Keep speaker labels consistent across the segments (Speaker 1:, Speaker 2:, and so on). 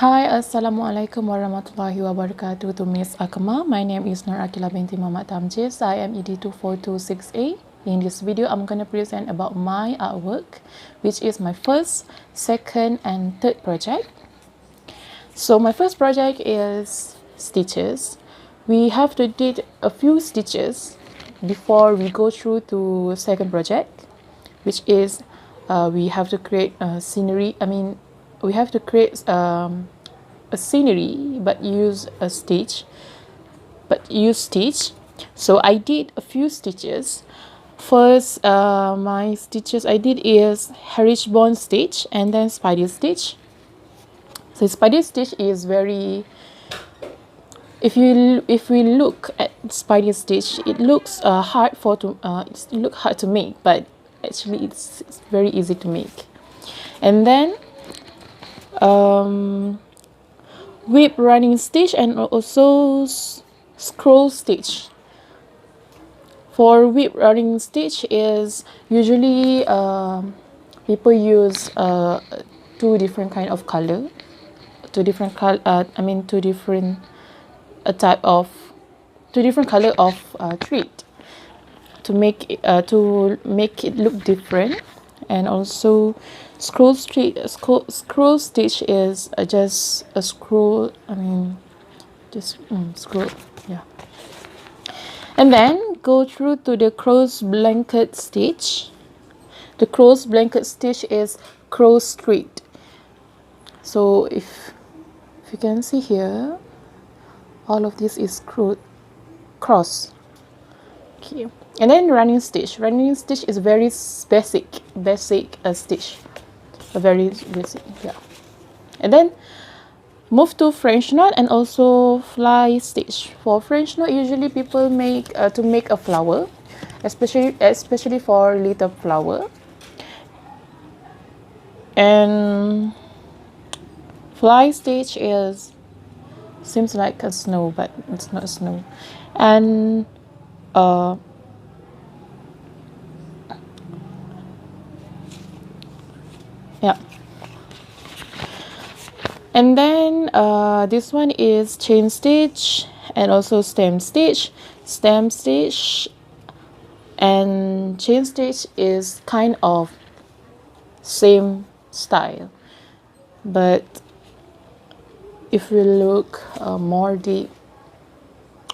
Speaker 1: Hi, Assalamualaikum warahmatullahi wabarakatuh to Miss Akma. My name is Nur Akila binti Muhammad Tamjiz. I am ED24268. In this video, I'm going to present about my artwork, which is my first, second, and third project. So my first project is stitches. We have to did a few stitches before we go through to second project, which is we have to create a scenery. We have to create a scenery but use stitch. So I did a few stitches. First, my stitches I did is herringbone stitch and then spider stitch. So spider stitch is very, if we look at spider stitch, it looks hard to make, but actually it's very easy to make. And then whip running stitch and also scroll stitch. For whip running stitch is usually people use two different kind of color, two different color of thread to make it look different. And also scroll stitch is just a scroll, scroll, yeah. And then go through to the cross blanket stitch. The cross blanket stitch is cross thread. So if you can see here, all of this is cross. Okay. And then running stitch. Running stitch is very basic stitch. A very basic, yeah. And then move to French knot and also fly stitch. For French knot, usually people make to make a flower, especially for little flower. And fly stitch seems like a snow, but it's not snow. And yeah. And then this one is chain stitch and also stem stitch. Stem stitch and chain stitch is kind of same style, but if we look more deep,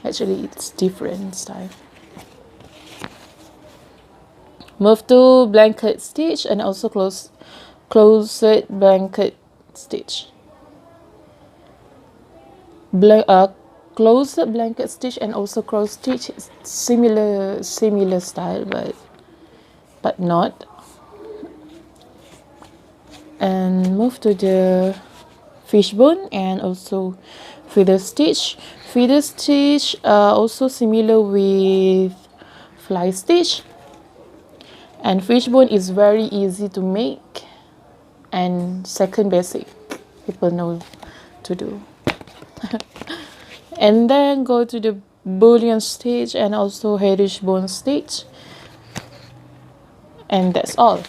Speaker 1: actually it's different style. Move to blanket stitch and also closed blanket stitch. Closed blanket stitch and also cross stitch is similar style, but not. And move to the fishbone and also feather stitch. Feather stitch also similar with fly stitch. And fishbone is very easy to make and second basic, people know to do. And then go to the bullion stitch and also herringbone stitch, and that's all.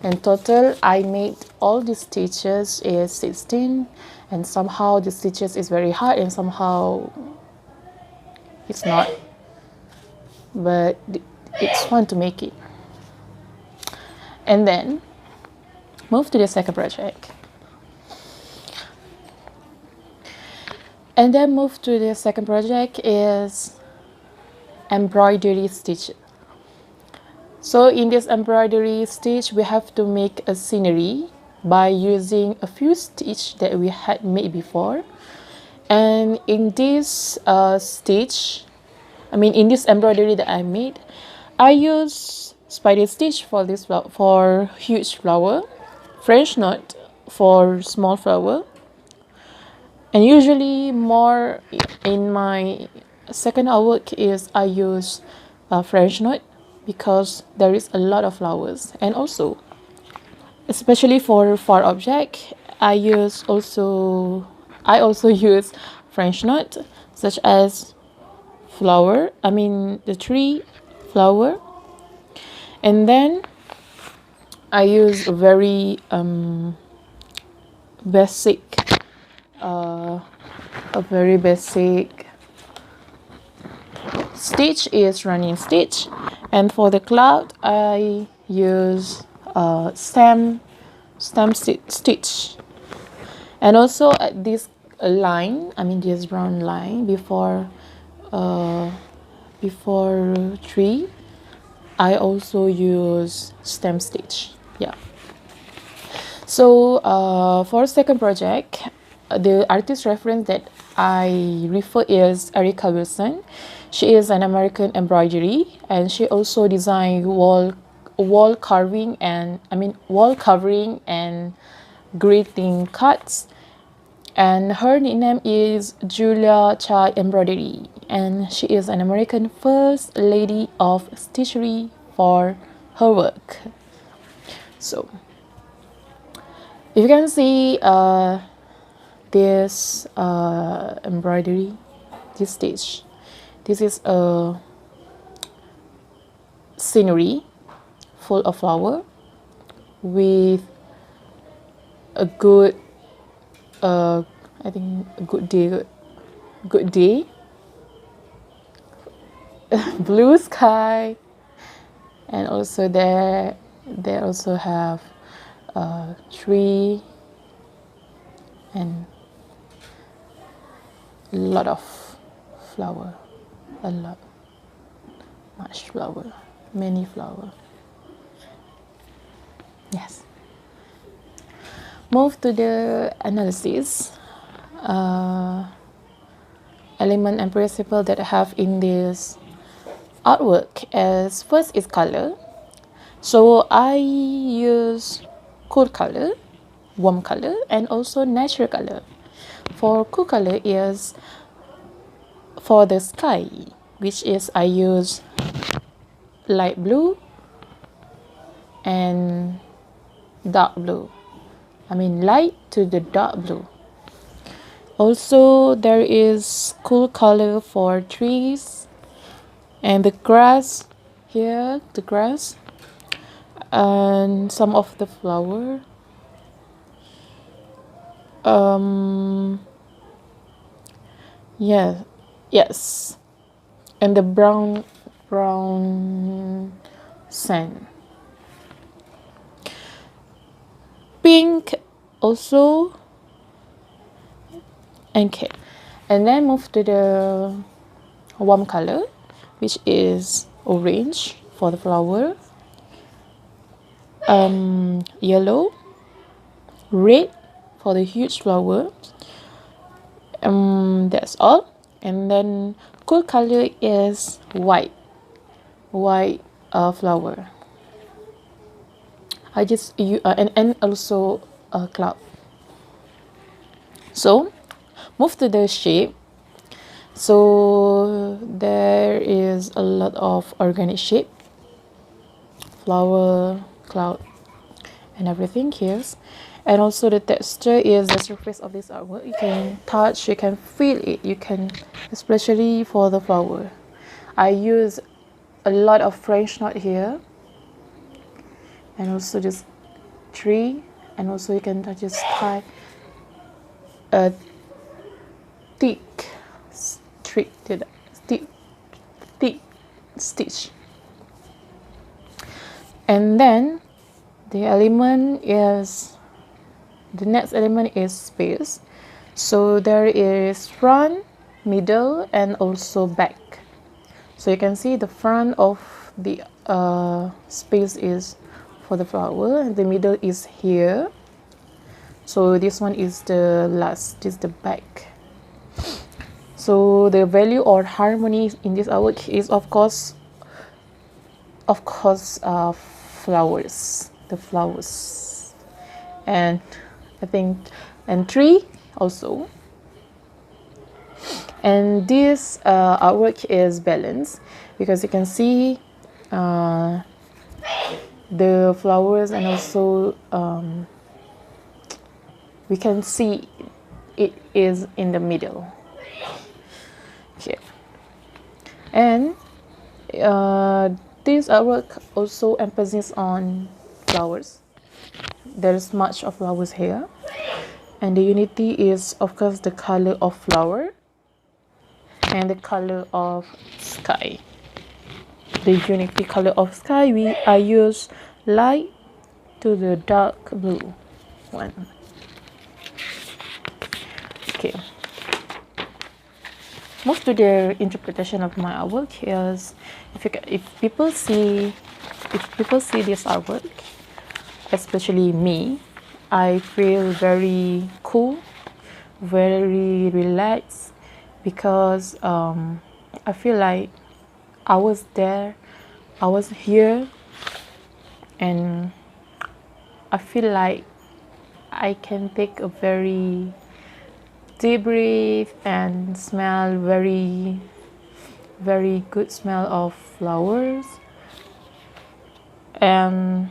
Speaker 1: In total, I made all the stitches is 16, and somehow the stitches is very hard and somehow it's not, but it's fun to make it. And then move to the second project. And then move to the second project is embroidery stitch. So in this embroidery stitch, we have to make a scenery by using a few stitch that we had made before. And in this in this embroidery that I made, I use spider stitch for this for huge flower, French knot for small flower. And usually more in my second artwork is I use French knot because there is a lot of flowers. And also, especially for object, I also use French knot, such as the tree flower. And then I use a very basic a very basic stitch is running stitch, and for the cloud I use stem stitch. And also at this line, I mean this brown line before tree, I also use stem stitch. Yeah. So for second project, the artist reference that I refer is Erica Wilson. She is an American embroidery, and she also designed wall covering and greeting cards. And her nickname is Julia Chai Embroidery, and she is an American first lady of stitchery for her work. So if you can see this embroidery, this stitch, this is a scenery full of flower with a good I think a good day blue sky, and also they also have a tree and a lot of flower, much flower, many flower. Yes. Move to the analysis. Element and principle that I have in this artwork as first is color. So I use cool color, warm color, and also natural color. For cool color is for the sky, which is I use light blue and dark blue. I mean light to the dark blue. Also there is cool color for trees and the grass here, the grass and some of the flower. Yes, and the brown sand. Pink also, okay. And then move to the warm color, which is orange for the flower, yellow, red for the huge flower. That's all. And then cool color is white flower. I just and also a cloud. So move to the shape. So there is a lot of organic shape, flower, cloud, and everything here. And also the texture is the surface of this artwork. You can touch, you can feel it, you can, especially for the flower. I use a lot of French knot here, and also this tree, and also you can just tie a thick stitch. And then the next element is space. So there is front, middle, and also back. So you can see the front of the space is for the flower, and the middle is here. So this one is the last, this is the back. So the value or harmony in this artwork is of course flowers, the flowers, and I think and tree also. And this artwork is balanced because you can see the flowers, and also we can see it is in the middle. Okay. And this artwork also emphasizes on flowers. There's much of flowers here, And the unity is, of course, the color of flower and the color of sky. The unity color of sky, I use light to the dark blue one. Okay. Move to the interpretation of my artwork is, if people see this artwork, especially me, I feel very cool, very relaxed, because I feel like I was there, I was here, and I feel like I can take a very deep breath and smell very good smell of flowers. And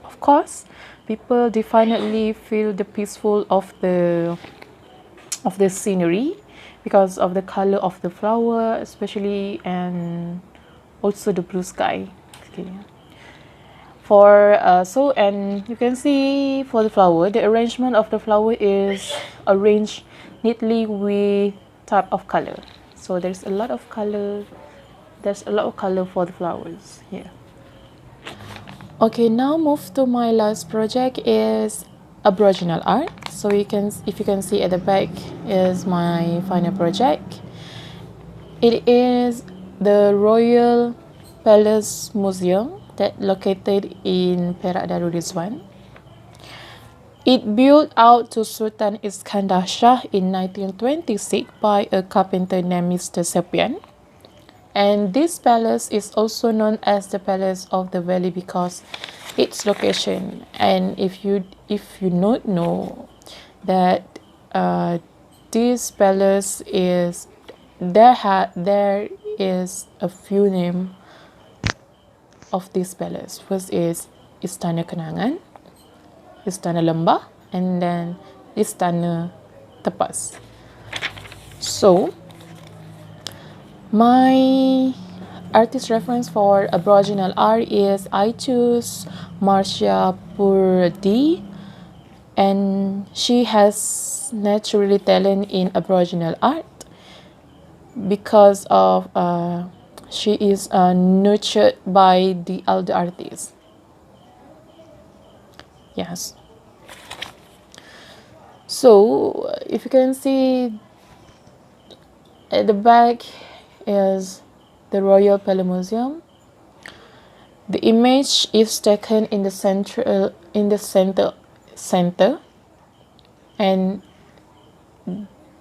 Speaker 1: of course, people definitely feel the peaceful of the scenery because of the color of the flower, especially, and also the blue sky. Okay. And you can see for the flower, the arrangement of the flower is arranged neatly with type of color. So there's a lot of color. There's a lot of color for the flowers here. Okay, now move to my last project is Aboriginal art. So if you can see at the back is my final project. It is the Royal Palace Museum that located in Perak Darussuan. It built out to Sultan Iskandar Shah in 1926 by a carpenter named Mr. Sepian. And this palace is also known as the Palace of the Valley because its location. And if you not know that this palace is there is a few names of this palace. First is Istana Kenangan, Istana Lembah, and then Istana Tepas. So my artist reference for Aboriginal art is I choose Marcia Purdy, and she has naturally talent in Aboriginal art because of she is nurtured by the elder artists. Yes. So if you can see at the back is the Royal Palace Museum. The image is taken in the center, and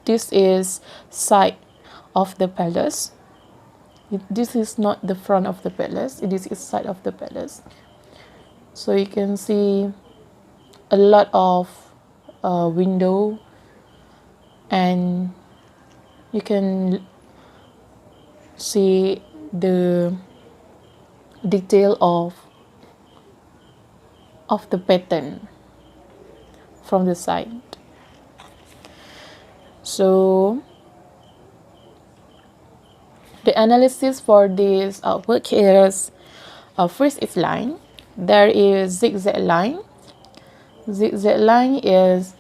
Speaker 1: this is side of the palace. This is not the front of the palace, it is side of the palace. So you can see a lot of window, and you can see the detail of the pattern from the side. So the analysis for this work is first is line. There is zigzag line. Zigzag line is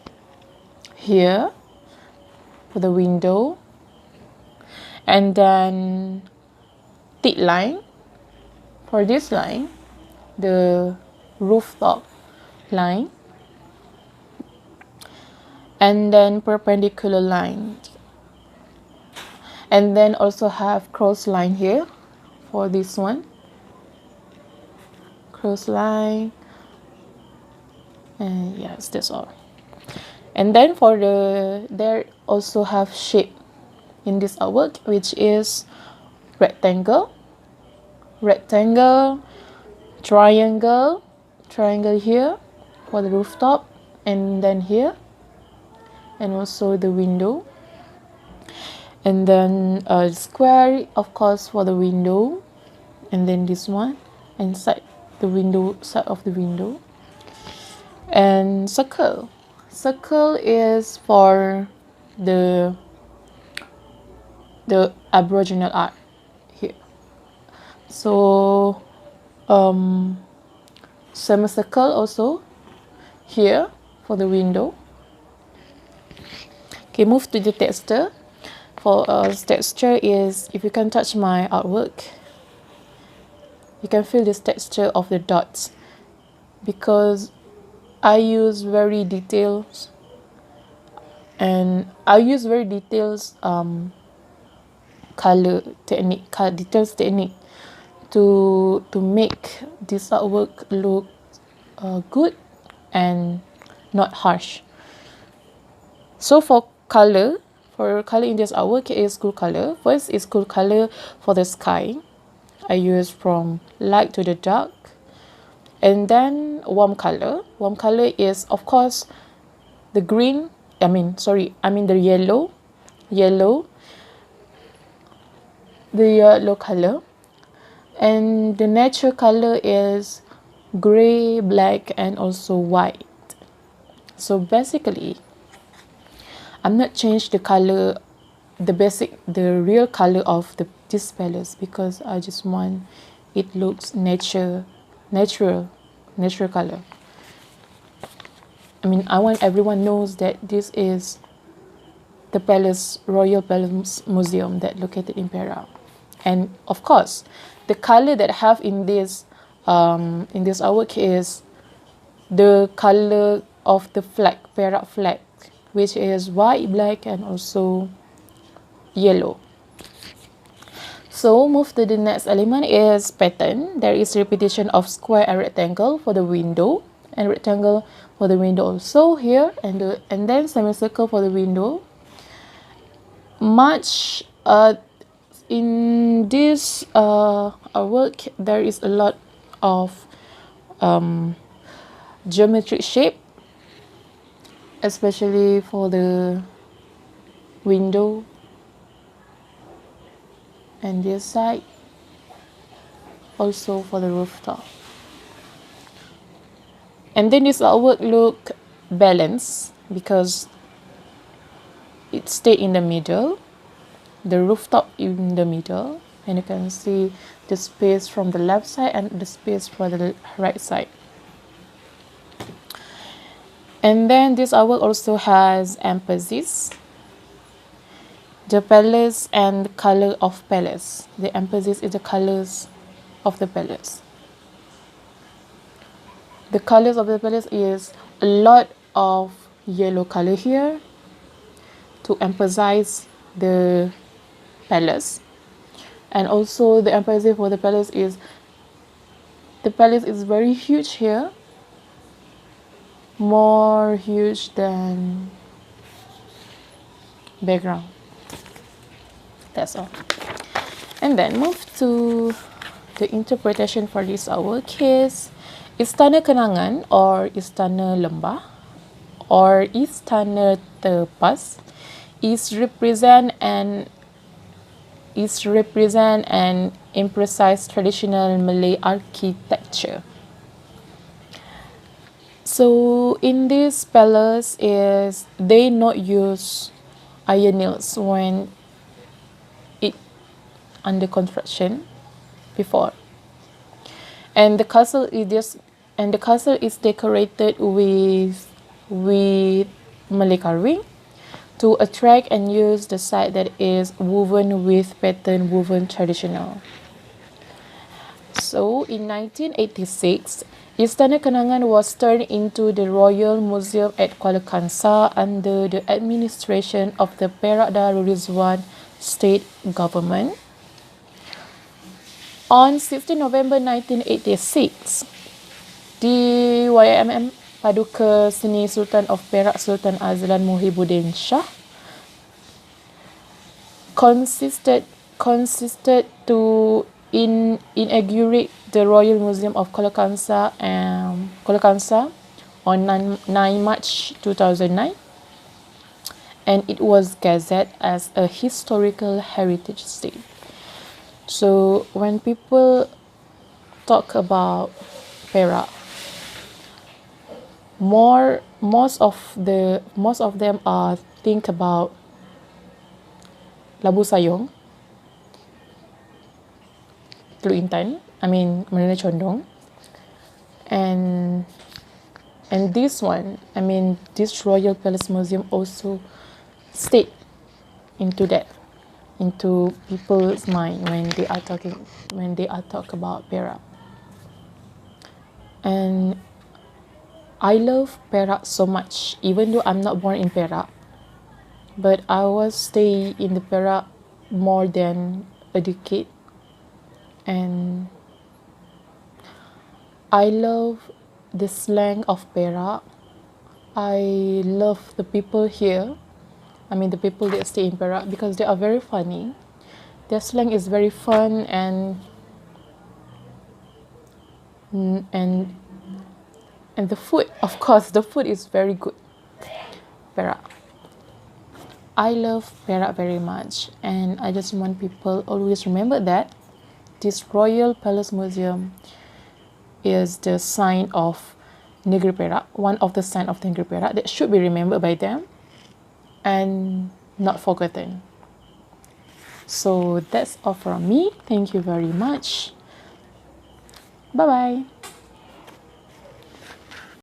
Speaker 1: here for the window, and then thick line for this line, the rooftop line, and then perpendicular line, and then also have cross line here for this one, cross line, and yes, that's all. And then for there also have shape in this artwork, which is rectangle, triangle here for the rooftop, and then here, and also the window, and then a square, of course, for the window, and then this one inside the window, side of the window, and circle is for the Aboriginal art here. So semicircle also here for the window, Okay, move to the texture. For texture is, if you can touch my artwork, you can feel this texture of the dots, because I use very details color technique, details technique to make this artwork look good and not harsh. So for color in this artwork is cool color. First is cool color for the sky. I use from light to the dark. And then warm color. Warm color is, of course, the the yellow. The yellow color. And the natural color is gray, black, and also white. So basically, I'm not change the color, the real color of this palace, because I just want it looks natural color. I mean, I want everyone knows that this is the Royal Palace Museum that located in Perak. And of course, the color that I have in this artwork is the color of the flag, Perak flag, which is white, black, and also yellow. So move to the next element is pattern. There is repetition of square and rectangle for the window, and rectangle for the window also here, and then semicircle for the window. Much in this work, there is a lot of geometric shape, especially for the window and this side, also for the rooftop. And then this artwork look balanced because it stayed in the middle, the rooftop in the middle, and you can see the space from the left side and the space for the right side. And then this artwork also has emphasis, the palace and the color of palace. The emphasis is the colors of the palace. The colors of the palace is a lot of yellow color here to emphasize the palace. And also the emphasis for the palace is very huge here, more huge than background. That's all. And then move to the interpretation for this artwork is Istana Kenangan or Istana Lembah or Istana Terpas is represent an imprecise traditional Malay architecture. So in this palace is they not use iron nails when it under construction before, and the castle is decorated with Malay carving to attract and use the site that is woven with pattern woven traditional. So in 1986, Istana Kenangan was turned into the Royal Museum at Kuala Kangsar under the administration of the Perak Darul Rizwan state government. On 16 November 1986, the YMM Paduka Seni Sultan of Perak Sultan Azlan Muhibbuddin Shah consisted to inaugurate the Royal Museum of Kuala Kangsar on 9 March 2009, and it was gazetted as a historical heritage site. So when people talk about Perak, most of them think about Labu Sayong, Teluk Intan, Menara Condong, and this one, this Royal Palace Museum also stayed into that, into people's mind when they are talk about Perak. And I love Perak so much, even though I'm not born in Perak, but I was stay in the Perak more than a decade, and I love the slang of Perak. I love the people here. I mean, the people that stay in Perak, because they are very funny. Their slang is very fun, and the food, of course, the food is very good. Perak. I love Perak very much, and I just want people always remember that this Royal Palace Museum is the sign of Negeri Perak, one of the sign of Negeri Perak that should be remembered by them and not forgotten. So that's all from me. Thank you very much. Bye bye.